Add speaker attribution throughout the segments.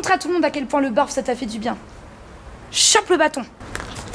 Speaker 1: Montre à tout le monde à quel point le barf ça t'a fait du bien. Chope le bâton.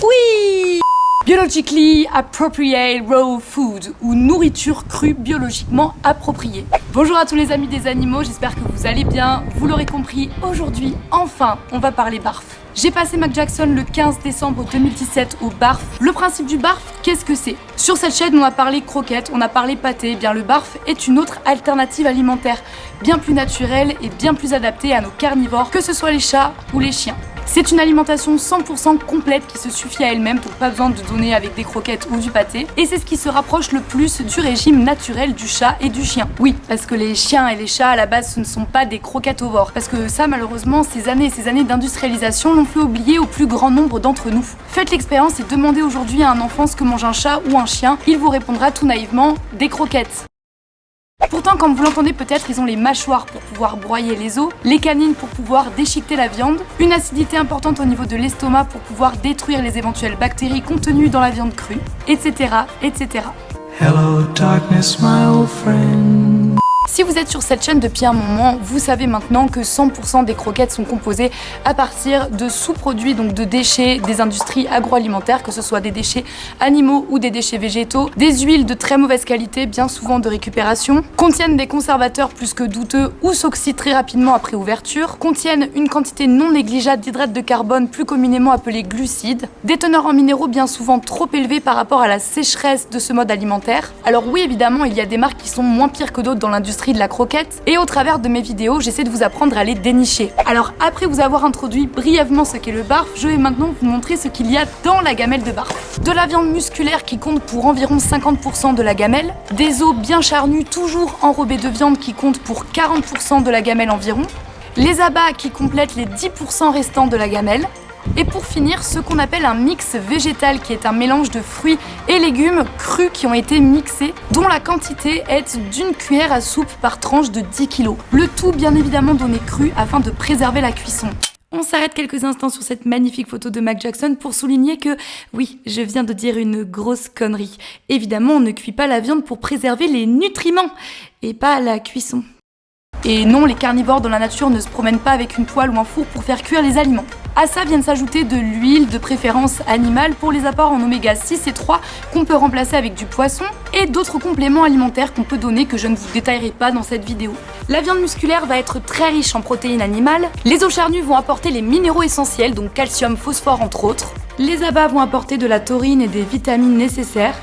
Speaker 1: Oui! Biologically appropriate raw food, ou nourriture crue biologiquement appropriée. Bonjour à tous les amis des animaux, j'espère que vous allez bien. Vous l'aurez compris, aujourd'hui, enfin, on va parler barf. J'ai passé Mac Jackson le 15 décembre 2017 au barf. Le principe du barf, qu'est-ce que c'est? Sur cette chaîne, on a parlé croquettes, on a parlé pâté. Eh bien, le barf est une autre alternative alimentaire, bien plus naturelle et bien plus adaptée à nos carnivores, que ce soit les chats ou les chiens. C'est une alimentation 100% complète qui se suffit à elle-même, donc pas besoin de donner avec des croquettes ou du pâté. Et c'est ce qui se rapproche le plus du régime naturel du chat et du chien. Oui, parce que les chiens et les chats à la base ce ne sont pas des croquettovores. Parce que ça malheureusement, ces années et ces années d'industrialisation l'ont fait oublier au plus grand nombre d'entre nous. Faites l'expérience et demandez aujourd'hui à un enfant ce que mange un chat ou un chien. Il vous répondra tout naïvement des croquettes. Pourtant, comme vous l'entendez peut-être, ils ont les mâchoires pour pouvoir broyer les os, les canines pour pouvoir déchiqueter la viande, une acidité importante au niveau de l'estomac pour pouvoir détruire les éventuelles bactéries contenues dans la viande crue, etc. etc. Hello, darkness, my old friend. Si vous êtes sur cette chaîne depuis un moment, vous savez maintenant que 100% des croquettes sont composées à partir de sous-produits, donc de déchets des industries agroalimentaires, que ce soit des déchets animaux ou des déchets végétaux, des huiles de très mauvaise qualité, bien souvent de récupération, contiennent des conservateurs plus que douteux ou s'oxydent très rapidement après ouverture, contiennent une quantité non négligeable d'hydrates de carbone, plus communément appelés glucides, des teneurs en minéraux bien souvent trop élevées par rapport à la sécheresse de ce mode alimentaire. Alors oui, évidemment, il y a des marques qui sont moins pires que d'autres dans l'industrie de la croquette, et au travers de mes vidéos, j'essaie de vous apprendre à les dénicher. Alors après vous avoir introduit brièvement ce qu'est le barf, je vais maintenant vous montrer ce qu'il y a dans la gamelle de barf. De la viande musculaire qui compte pour environ 50% de la gamelle, des os bien charnus toujours enrobés de viande qui comptent pour 40% de la gamelle environ, les abats qui complètent les 10% restants de la gamelle, et pour finir, ce qu'on appelle un mix végétal qui est un mélange de fruits et légumes crus qui ont été mixés, dont la quantité est d'une cuillère à soupe par tranche de 10 kg. Le tout bien évidemment donné cru afin de préserver la cuisson. On s'arrête quelques instants sur cette magnifique photo de Mac Jackson pour souligner que, oui, je viens de dire une grosse connerie. Évidemment, on ne cuit pas la viande pour préserver les nutriments et pas la cuisson. Et non, les carnivores dans la nature ne se promènent pas avec une poêle ou un four pour faire cuire les aliments. À ça viennent s'ajouter de l'huile, de préférence animale, pour les apports en oméga 6 et 3 qu'on peut remplacer avec du poisson, et d'autres compléments alimentaires qu'on peut donner que je ne vous détaillerai pas dans cette vidéo. La viande musculaire va être très riche en protéines animales, les os charnus vont apporter les minéraux essentiels, donc calcium, phosphore entre autres, les abats vont apporter de la taurine et des vitamines nécessaires,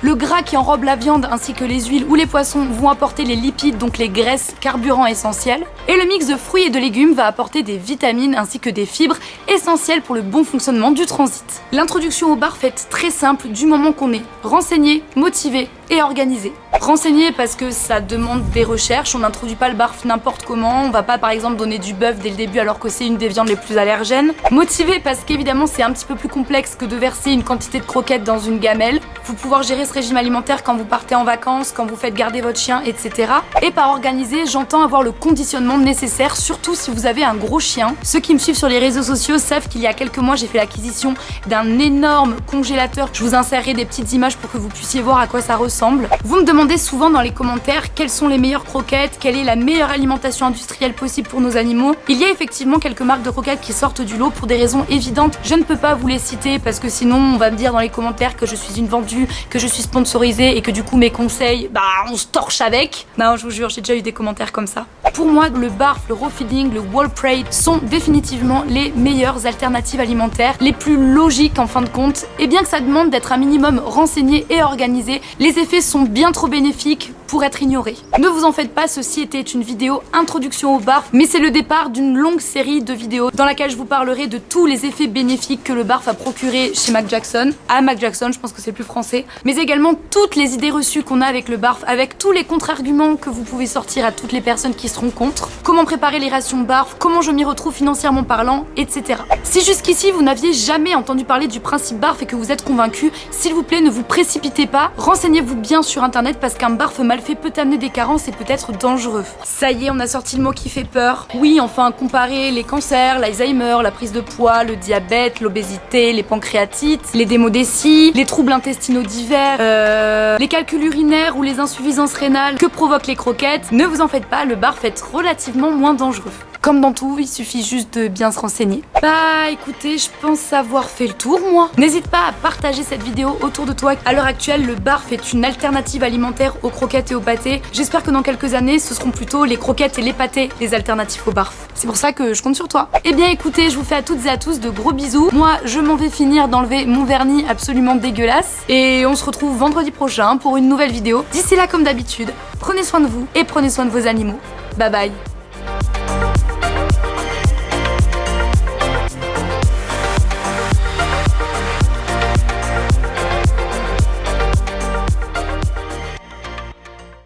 Speaker 1: le gras qui enrobe la viande ainsi que les huiles ou les poissons vont apporter les lipides, donc les graisses, carburants essentiels. Et le mix de fruits et de légumes va apporter des vitamines ainsi que des fibres essentielles pour le bon fonctionnement du transit. L'introduction au barf est très simple du moment qu'on est renseigné, motivé et organisé. Renseigné parce que ça demande des recherches, on n'introduit pas le barf n'importe comment, on va pas par exemple donner du bœuf dès le début alors que c'est une des viandes les plus allergènes. Motivé parce qu'évidemment c'est un petit peu plus complexe que de verser une quantité de croquettes dans une gamelle. Faut pouvoir gérer ce régime alimentaire quand vous partez en vacances, quand vous faites garder votre chien, etc. Et par organisé, j'entends avoir le conditionnement nécessaire, surtout si vous avez un gros chien. Ceux qui me suivent sur les réseaux sociaux savent qu'il y a quelques mois j'ai fait l'acquisition d'un énorme congélateur. Je vous insérerai des petites images pour que vous puissiez voir à quoi ça ressemble. Vous me demandez souvent dans les commentaires quelles sont les meilleures croquettes, quelle est la meilleure alimentation industrielle possible pour nos animaux. Il y a effectivement quelques marques de croquettes qui sortent du lot pour des raisons évidentes. Je ne peux pas vous les citer parce que sinon on va me dire dans les commentaires que je suis une vendue, que je suis sponsorisée et que du coup mes conseils, on se torche avec. Non, je vous jure, j'ai déjà eu des commentaires comme ça. Pour moi, le barf, le raw feeding, le wall prate sont définitivement les meilleures alternatives alimentaires, les plus logiques en fin de compte. Et bien que ça demande d'être un minimum renseigné et organisé, les effets sont bien trop bénéfiques pour être ignorés. Ne vous en faites pas, ceci était une vidéo introduction au barf, mais c'est le départ d'une longue série de vidéos dans laquelle je vous parlerai de tous les effets bénéfiques que le barf a procuré chez Mac Jackson, à Mac Jackson, je pense que c'est plus français, mais également toutes les idées reçues qu'on a avec le barf, avec tous les contre-arguments que vous pouvez sortir à toutes les personnes qui seront contre, comment préparer les rations barf, comment je m'y retrouve financièrement parlant, etc. Si jusqu'ici vous n'aviez jamais entendu parler du principe barf et que vous êtes convaincu, s'il vous plaît ne vous précipitez pas, renseignez-vous bien sur internet parce qu'un barf mal fait peut amener des carences et peut être dangereux. Ça y est, on a sorti le mot qui fait peur. Oui, enfin, comparer les cancers, l'Alzheimer, la prise de poids, le diabète, l'obésité, les pancréatites, les démodécies, les troubles intestinaux divers, les calculs urinaires ou les insuffisances rénales que provoquent les croquettes. Ne vous en faites pas, le barf est relativement moins dangereux. Comme dans tout, il suffit juste de bien se renseigner. Bah écoutez, je pense avoir fait le tour moi. N'hésite pas à partager cette vidéo autour de toi. À l'heure actuelle, le barf est une alternative alimentaire aux croquettes et aux pâtés. J'espère que dans quelques années, ce seront plutôt les croquettes et les pâtés les alternatives au barf. C'est pour ça que je compte sur toi. Eh bien écoutez, je vous fais à toutes et à tous de gros bisous. Moi, je m'en vais finir d'enlever mon vernis absolument dégueulasse. Et on se retrouve vendredi prochain pour une nouvelle vidéo. D'ici là, comme d'habitude, prenez soin de vous et prenez soin de vos animaux. Bye bye.